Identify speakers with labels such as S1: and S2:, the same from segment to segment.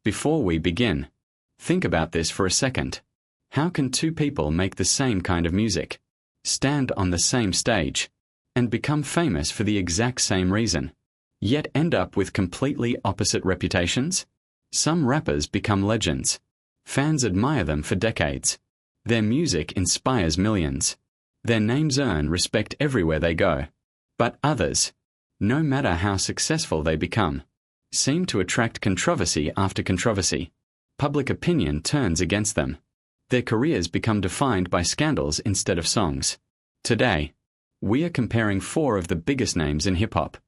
S1: Before we begin, think about this for a second. How can two people make the same kind of music, stand on the same stage, and become famous for the exact same reason, yet end up with completely opposite reputations? Some rappers become legends. Fans admire them for decades. Their music inspires millions. Their names earn respect everywhere they go. But others, no matter how successful they become, seem to attract controversy after controversy. Public opinion turns against them. Their careers become defined by scandals instead of songs. Today, we are comparing 4 of the biggest names in hip-hop,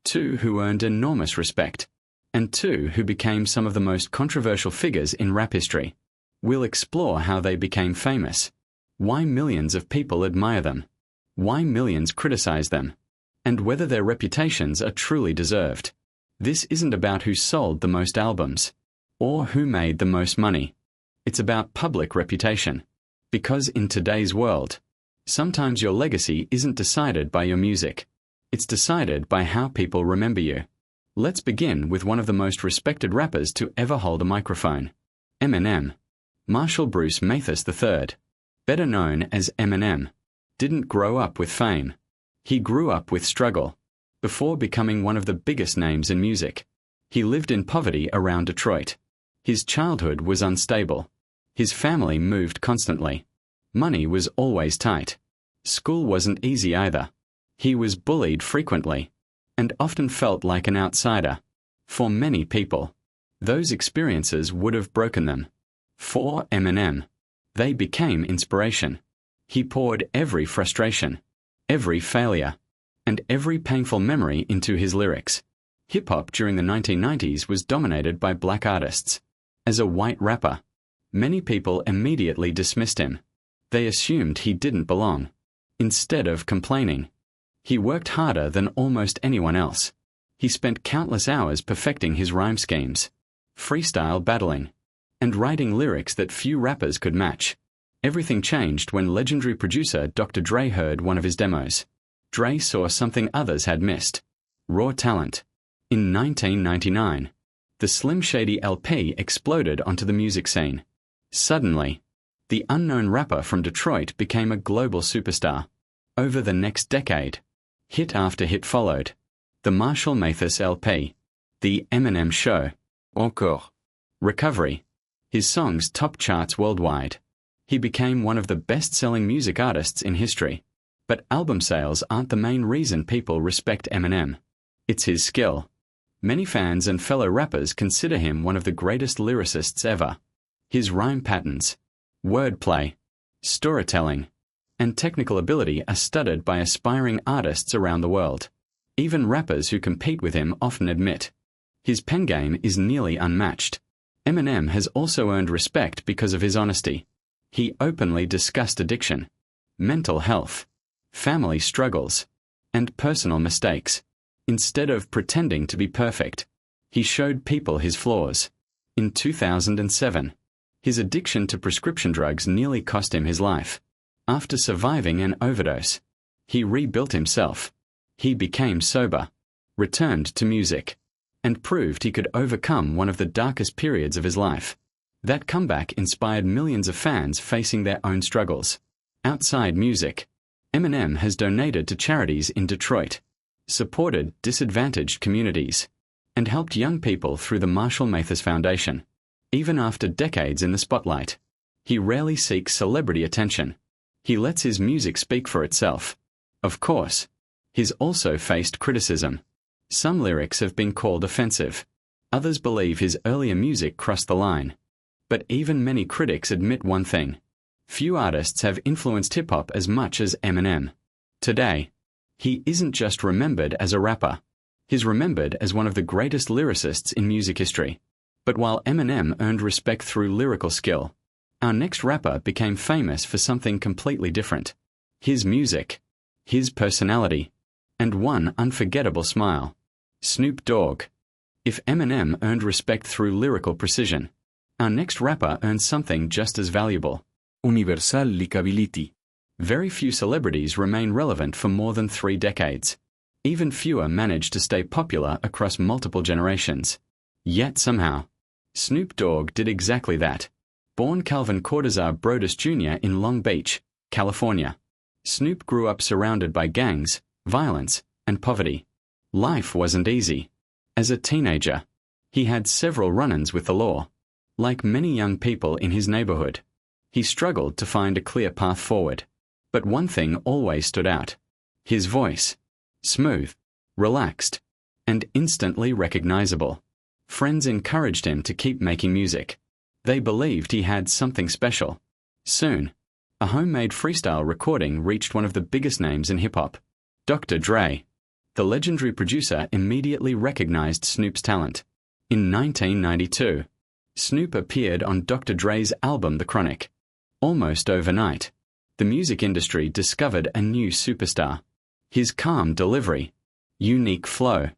S1: 2 who earned enormous respect, and 2 who became some of the most controversial figures in rap history. We'll explore how they became famous, why millions of people admire them, why millions criticize them, and whether their reputations are truly deserved. This isn't about who sold the most albums, or who made the most money. It's about public reputation. Because in today's world, sometimes your legacy isn't decided by your music. It's decided by how people remember you. Let's begin with one of the most respected rappers to ever hold a microphone. Eminem. Marshall Bruce Mathis III, better known as Eminem, didn't grow up with fame. He grew up with struggle. Before becoming one of the biggest names in music, he lived in poverty around Detroit. His childhood was unstable. His family moved constantly. Money was always tight. School wasn't easy either. He was bullied frequently, and often felt like an outsider. For many people, those experiences would have broken them. For Eminem, they became inspiration. He poured every frustration, every failure, and every painful memory into his lyrics. Hip-hop during the 1990s was dominated by black artists. As a white rapper, many people immediately dismissed him. They assumed he didn't belong. Instead of complaining, he worked harder than almost anyone else. He spent countless hours perfecting his rhyme schemes, freestyle battling, and writing lyrics that few rappers could match. Everything changed when legendary producer Dr. Dre heard one of his demos. Dre saw something others had missed: raw talent. In 1999, the Slim Shady LP exploded onto the music scene. Suddenly, the unknown rapper from Detroit became a global superstar. Over the next decade, hit after hit followed. The Marshall Mathis LP, The Eminem Show, Encore, Recovery. His songs topped charts worldwide. He became one of the best-selling music artists in history. But album sales aren't the main reason people respect Eminem. It's his skill. Many fans and fellow rappers consider him one of the greatest lyricists ever. His rhyme patterns, wordplay, storytelling, and technical ability are studied by aspiring artists around the world. Even rappers who compete with him often admit his pen game is nearly unmatched. Eminem has also earned respect because of his honesty. He openly discussed addiction, mental health, family struggles, and personal mistakes. Instead of pretending to be perfect, he showed people his flaws. In 2007, his addiction to prescription drugs nearly cost him his life. After surviving an overdose, he rebuilt himself. He became sober, returned to music, and proved he could overcome one of the darkest periods of his life. That comeback inspired millions of fans facing their own struggles. Outside music, Eminem has donated to charities in Detroit, supported disadvantaged communities, and helped young people through the Marshall Mathis Foundation. Even after decades in the spotlight, he rarely seeks celebrity attention. He lets his music speak for itself. Of course, he's also faced criticism. Some lyrics have been called offensive. Others believe his earlier music crossed the line. But even many critics admit one thing: few artists have influenced hip-hop as much as Eminem. Today, he isn't just remembered as a rapper. He's remembered as one of the greatest lyricists in music history. But while Eminem earned respect through lyrical skill, our next rapper became famous for something completely different: his music, his personality, and one unforgettable smile. Snoop Dogg. If Eminem earned respect through lyrical precision, our next rapper earned something just as valuable: universal likability. Very few celebrities remain relevant for more than 3 decades. Even fewer manage to stay popular across multiple generations. Yet somehow, Snoop Dogg did exactly that. Born Calvin Cortazar Brodus Jr. in Long Beach, California, Snoop grew up surrounded by gangs, violence, and poverty. Life wasn't easy. As a teenager, he had several run-ins with the law. Like many young people in his neighborhood, he struggled to find a clear path forward. But one thing always stood out: his voice. Smooth, relaxed, and instantly recognizable. Friends encouraged him to keep making music. They believed he had something special. Soon, a homemade freestyle recording reached one of the biggest names in hip-hop, Dr. Dre. The legendary producer immediately recognized Snoop's talent. In 1992, Snoop appeared on Dr. Dre's album The Chronic. Almost overnight, the music industry discovered a new superstar. His calm delivery, unique flow,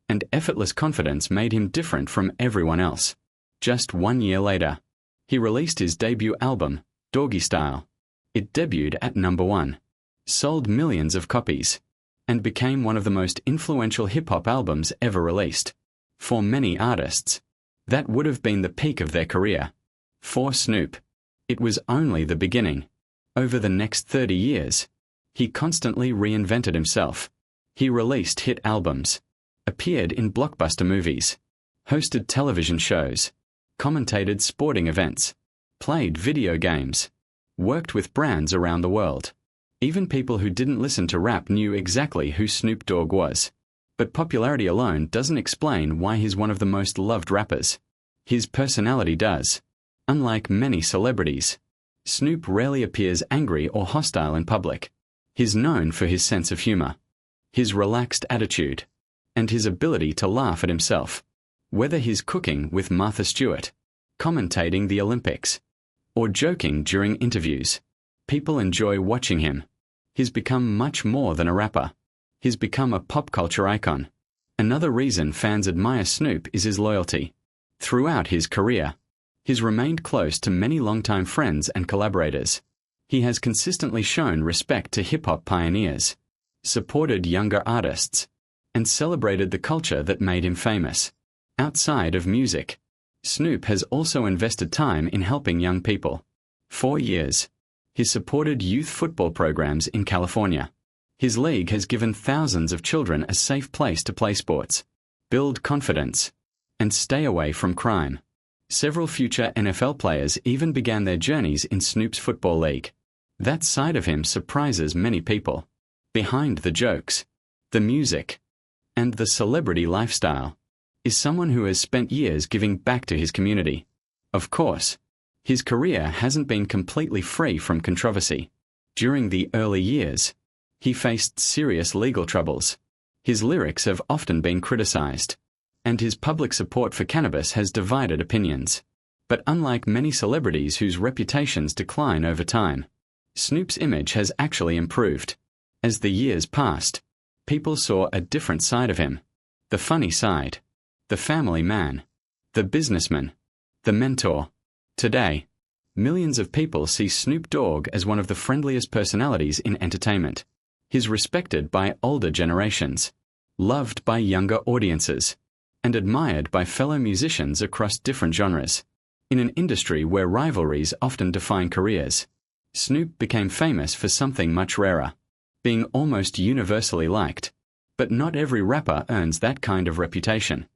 S1: and effortless confidence made him different from everyone else. Just 1 year later, he released his debut album, Doggy Style. It debuted at #1, sold millions of copies, and became one of the most influential hip-hop albums ever released. For many artists, that would have been the peak of their career. For Snoop, it was only the beginning. Over the next 30 years, he constantly reinvented himself. He released hit albums, appeared in blockbuster movies, hosted television shows, commentated sporting events, played video games, worked with brands around the world. Even people who didn't listen to rap knew exactly who Snoop Dogg was. But popularity alone doesn't explain why he's one of the most loved rappers. His personality does. Unlike many celebrities, Snoop rarely appears angry or hostile in public. He's known for his sense of humor, his relaxed attitude, and his ability to laugh at himself. Whether he's cooking with Martha Stewart, commentating the Olympics, or joking during interviews, people enjoy watching him. He's become much more than a rapper. He's become a pop culture icon. Another reason fans admire Snoop is his loyalty. Throughout his career, he's remained close to many longtime friends and collaborators. He has consistently shown respect to hip-hop pioneers, supported younger artists, and celebrated the culture that made him famous. Outside of music, Snoop has also invested time in helping young people. For years, he's supported youth football programs in California. His league has given thousands of children a safe place to play sports, build confidence, and stay away from crime. Several future NFL players even began their journeys in Snoop's football league. That side of him surprises many people. Behind the jokes, the music, and the celebrity lifestyle is someone who has spent years giving back to his community. Of course, his career hasn't been completely free from controversy. During the early years, he faced serious legal troubles. His lyrics have often been criticized, and his public support for cannabis has divided opinions. But unlike many celebrities whose reputations decline over time, Snoop's image has actually improved. As the years passed, people saw a different side of him. The funny side, the family man, the businessman, the mentor. Today, millions of people see Snoop Dogg as one of the friendliest personalities in entertainment. He's respected by older generations, loved by younger audiences, and admired by fellow musicians across different genres. In an industry where rivalries often define careers, Snoop became famous for something much rarer: being almost universally liked. But not every rapper earns that kind of reputation.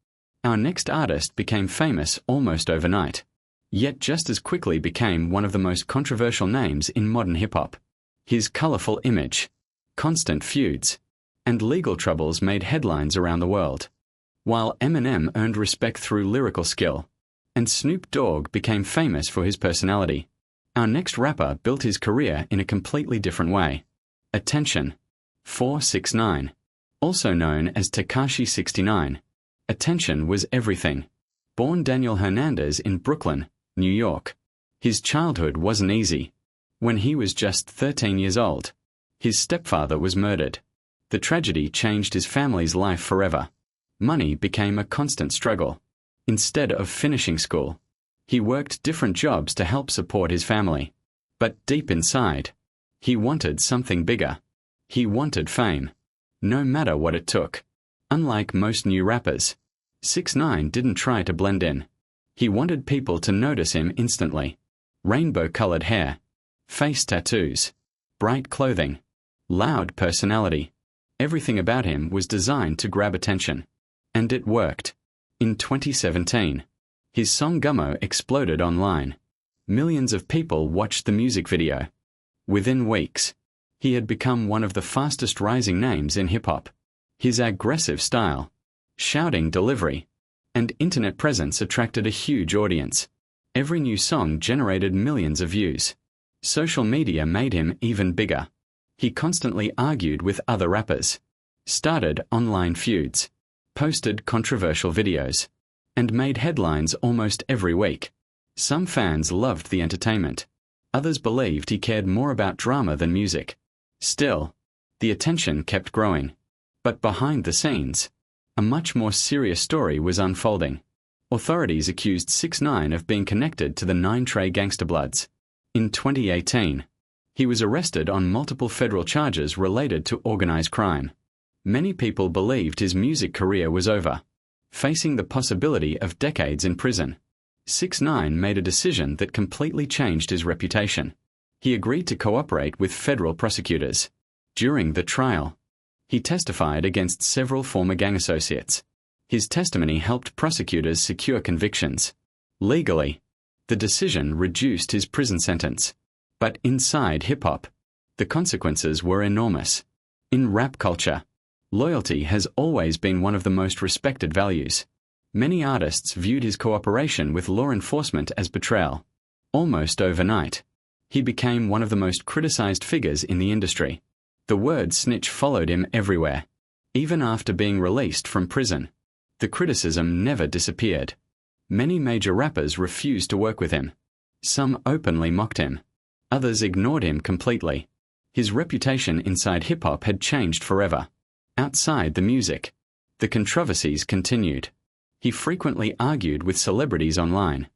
S1: Our next artist became famous almost overnight, yet just as quickly became one of the most controversial names in modern hip-hop. His colorful image, constant feuds, and legal troubles made headlines around the world. While Eminem earned respect through lyrical skill, and Snoop Dogg became famous for his personality, our next rapper built his career in a completely different way. Attention. 469. Also known as Tekashi 69. Attention was everything. Born Daniel Hernandez in Brooklyn, New York, his childhood wasn't easy. When he was just 13 years old, his stepfather was murdered. The tragedy changed his family's life forever. Money became a constant struggle. Instead of finishing school, he worked different jobs to help support his family. But deep inside, he wanted something bigger. He wanted fame, no matter what it took. Unlike most new rappers, 6ix9ine didn't try to blend in. He wanted people to notice him instantly. Rainbow-colored hair, face tattoos, bright clothing, loud personality. Everything about him was designed to grab attention. And it worked. In 2017, his song Gummo exploded online. Millions of people watched the music video. Within weeks, he had become one of the fastest rising names in hip-hop. His aggressive style, shouting delivery, and internet presence attracted a huge audience. Every new song generated millions of views. Social media made him even bigger. He constantly argued with other rappers, started online feuds, posted controversial videos, and made headlines almost every week. Some fans loved the entertainment. Others believed he cared more about drama than music. Still, the attention kept growing. But behind the scenes, a much more serious story was unfolding. Authorities accused 6ix9ine of being connected to the 9 Trey Gangsta Bloods. In 2018, he was arrested on multiple federal charges related to organized crime. Many people believed his music career was over, facing the possibility of decades in prison. 6ix9ine made a decision that completely changed his reputation. He agreed to cooperate with federal prosecutors. During the trial, he testified against several former gang associates. His testimony helped prosecutors secure convictions. Legally, the decision reduced his prison sentence. But inside hip-hop, the consequences were enormous. In rap culture, loyalty has always been one of the most respected values. Many artists viewed his cooperation with law enforcement as betrayal. Almost overnight, he became one of the most criticized figures in the industry. The word snitch followed him everywhere. Even after being released from prison, the criticism never disappeared. Many major rappers refused to work with him. Some openly mocked him. Others ignored him completely. His reputation inside hip-hop had changed forever. Outside the music, the controversies continued. He frequently argued with celebrities online,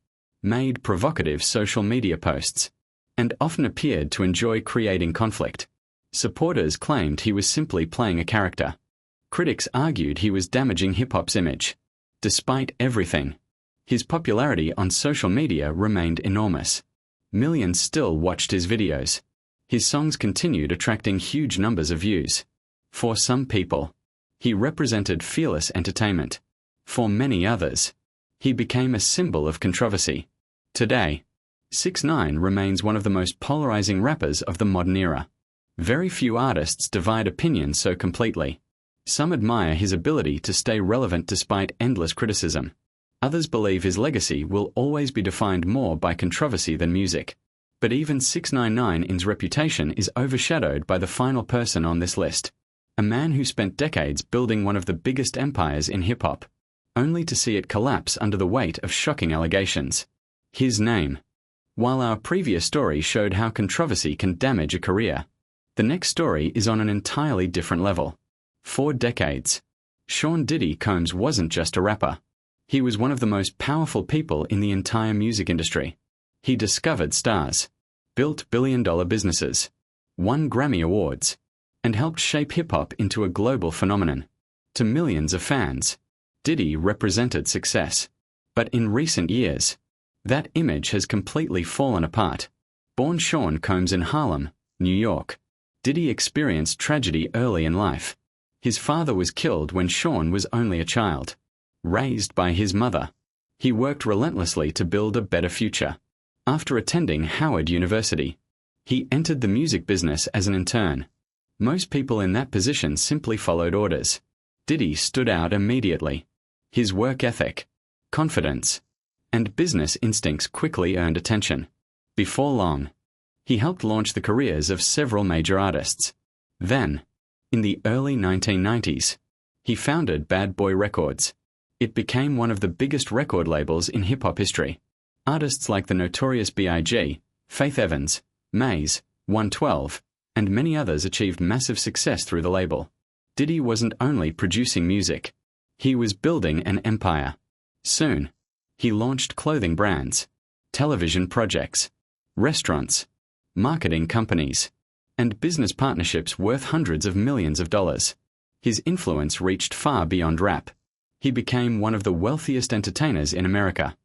S1: made provocative social media posts, and often appeared to enjoy creating conflict. Supporters claimed he was simply playing a character. Critics argued he was damaging hip-hop's image. Despite everything, his popularity on social media remained enormous. Millions still watched his videos. His songs continued attracting huge numbers of views. For some people, he represented fearless entertainment. For many others, he became a symbol of controversy. Today, 6ix9ine remains one of the most polarizing rappers of the modern era. Very few artists divide opinions so completely. Some admire his ability to stay relevant despite endless criticism. Others believe his legacy will always be defined more by controversy than music. But even 6ix9ine's reputation is overshadowed by the final person on this list. A man who spent decades building one of the biggest empires in hip-hop, only to see it collapse under the weight of shocking allegations. His name. While our previous story showed how controversy can damage a career, the next story is on an entirely different level. For decades, Sean Diddy Combs wasn't just a rapper. He was one of the most powerful people in the entire music industry. He discovered stars, built billion-dollar businesses, won Grammy Awards, and helped shape hip-hop into a global phenomenon. To millions of fans, Diddy represented success. But in recent years, that image has completely fallen apart. Born Sean Combs in Harlem, New York, Diddy experienced tragedy early in life. His father was killed when Sean was only a child. Raised by his mother, he worked relentlessly to build a better future. After attending Howard University, he entered the music business as an intern. Most people in that position simply followed orders. Diddy stood out immediately. His work ethic, confidence, and business instincts quickly earned attention. Before long, he helped launch the careers of several major artists. Then, in the early 1990s, he founded Bad Boy Records. It became one of the biggest record labels in hip-hop history. Artists like the Notorious B.I.G., Faith Evans, Maze, 112, and many others achieved massive success through the label. Diddy wasn't only producing music. He was building an empire. Soon, he launched clothing brands, television projects, restaurants, marketing companies, and business partnerships worth hundreds of millions of dollars. His influence reached far beyond rap. He became one of the wealthiest entertainers in America.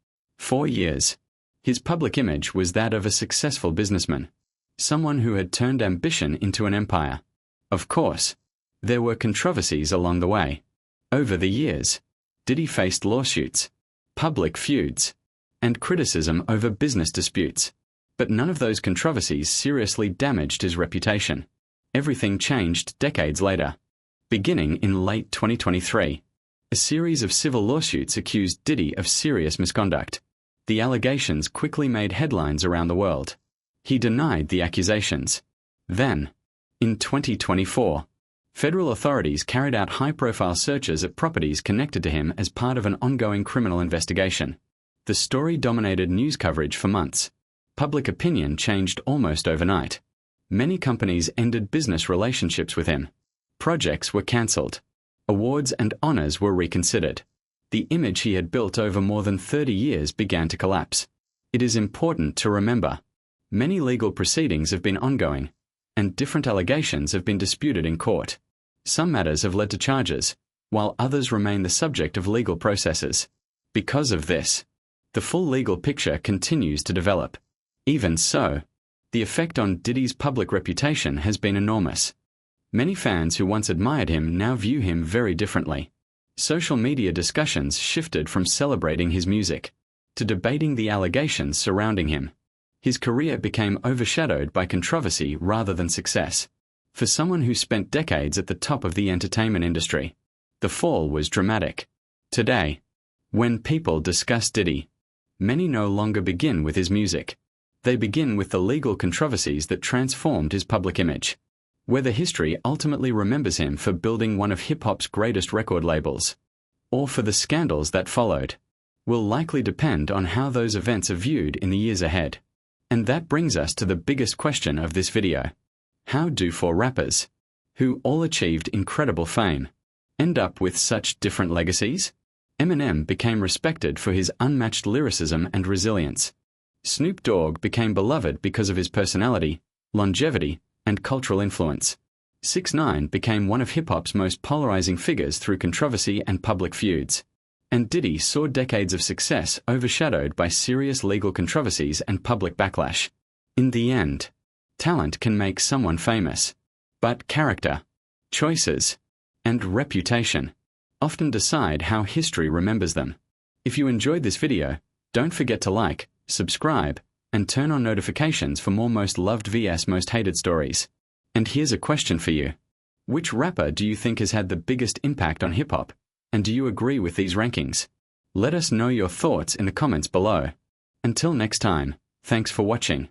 S1: 4 years. His public image was that of a successful businessman, someone who had turned ambition into an empire. Of course, there were controversies along the way. Over the years, Diddy faced lawsuits, public feuds, and criticism over business disputes. But none of those controversies seriously damaged his reputation. Everything changed decades later. Beginning in late 2023, a series of civil lawsuits accused Diddy of serious misconduct. The allegations quickly made headlines around the world. He denied the accusations. Then, in 2024, federal authorities carried out high-profile searches at properties connected to him as part of an ongoing criminal investigation. The story dominated news coverage for months. Public opinion changed almost overnight. Many companies ended business relationships with him. Projects were cancelled. Awards and honors were reconsidered. The image he had built over more than 30 years began to collapse. It is important to remember, many legal proceedings have been ongoing, and different allegations have been disputed in court. Some matters have led to charges, while others remain the subject of legal processes. Because of this, the full legal picture continues to develop. Even so, the effect on Diddy's public reputation has been enormous. Many fans who once admired him now view him very differently. Social media discussions shifted from celebrating his music to debating the allegations surrounding him. His career became overshadowed by controversy rather than success. For someone who spent decades at the top of the entertainment industry, the fall was dramatic. Today, when people discuss Diddy, many no longer begin with his music. They begin with the legal controversies that transformed his public image. Whether history ultimately remembers him for building one of hip-hop's greatest record labels, or for the scandals that followed, will likely depend on how those events are viewed in the years ahead. And that brings us to the biggest question of this video. How do 4 rappers, who all achieved incredible fame, end up with such different legacies? Eminem became respected for his unmatched lyricism and resilience. Snoop Dogg became beloved because of his personality, longevity, and cultural influence. 6ix9ine became one of hip-hop's most polarizing figures through controversy and public feuds. And Diddy saw decades of success overshadowed by serious legal controversies and public backlash. In the end, talent can make someone famous, but character, choices, and reputation often decide how history remembers them. If you enjoyed this video, don't forget to like, subscribe, and turn on notifications for more most loved vs most hated stories. And here's a question for you. Which rapper do you think has had the biggest impact on hip-hop? And do you agree with these rankings? Let us know your thoughts in the comments below. Until next time, thanks for watching.